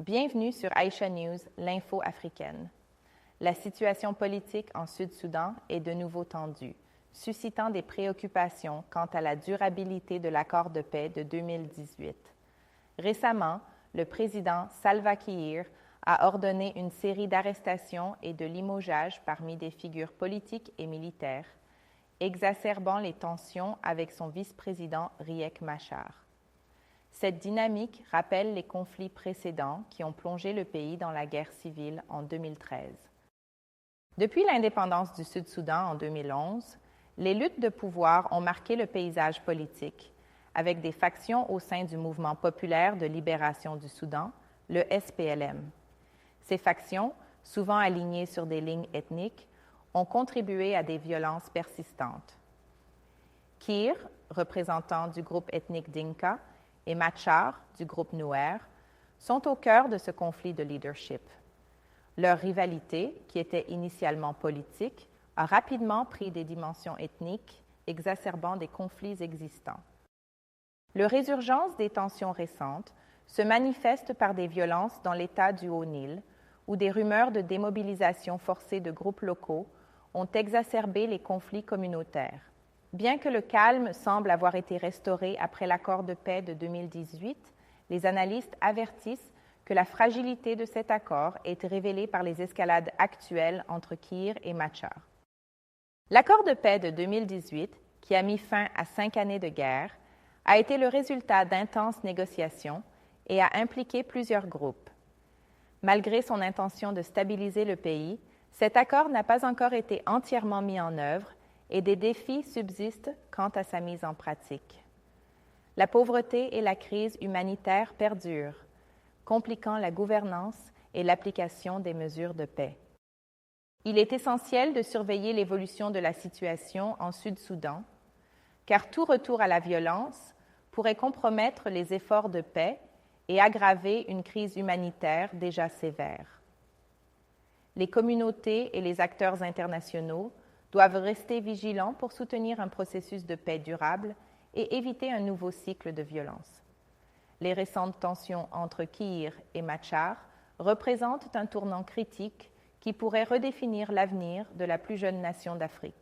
Bienvenue sur Aïcha News, l'info africaine. La situation politique en Sud-Soudan est de nouveau tendue, suscitant des préoccupations quant à la durabilité de l'accord de paix de 2018. Récemment, le président Salva Kiir a ordonné une série d'arrestations et de limogeages parmi des figures politiques et militaires, exacerbant les tensions avec son vice-président Riek Machar. Cette dynamique rappelle les conflits précédents qui ont plongé le pays dans la guerre civile en 2013. Depuis l'indépendance du Sud-Soudan en 2011, les luttes de pouvoir ont marqué le paysage politique, avec des factions au sein du Mouvement populaire de libération du Soudan, le SPLM. Ces factions, souvent alignées sur des lignes ethniques, ont contribué à des violences persistantes. Kiir, représentant du groupe ethnique Dinka, et Machar, du groupe Nuer, sont au cœur de ce conflit de leadership. Leur rivalité, qui était initialement politique, a rapidement pris des dimensions ethniques, exacerbant des conflits existants. Le résurgence des tensions récentes se manifeste par des violences dans l'État du Haut-Nil, où des rumeurs de démobilisation forcée de groupes locaux ont exacerbé les conflits communautaires. Bien que le calme semble avoir été restauré après l'accord de paix de 2018, les analystes avertissent que la fragilité de cet accord est révélée par les escalades actuelles entre Kiir et Machar. L'accord de paix de 2018, qui a mis fin à 5 années de guerre, a été le résultat d'intenses négociations et a impliqué plusieurs groupes. Malgré son intention de stabiliser le pays, cet accord n'a pas encore été entièrement mis en œuvre et des défis subsistent quant à sa mise en pratique. La pauvreté et la crise humanitaire perdurent, compliquant la gouvernance et l'application des mesures de paix. Il est essentiel de surveiller l'évolution de la situation en Sud-Soudan, car tout retour à la violence pourrait compromettre les efforts de paix et aggraver une crise humanitaire déjà sévère. Les communautés et les acteurs internationaux doivent rester vigilants pour soutenir un processus de paix durable et éviter un nouveau cycle de violence. Les récentes tensions entre Kiir et Machar représentent un tournant critique qui pourrait redéfinir l'avenir de la plus jeune nation d'Afrique.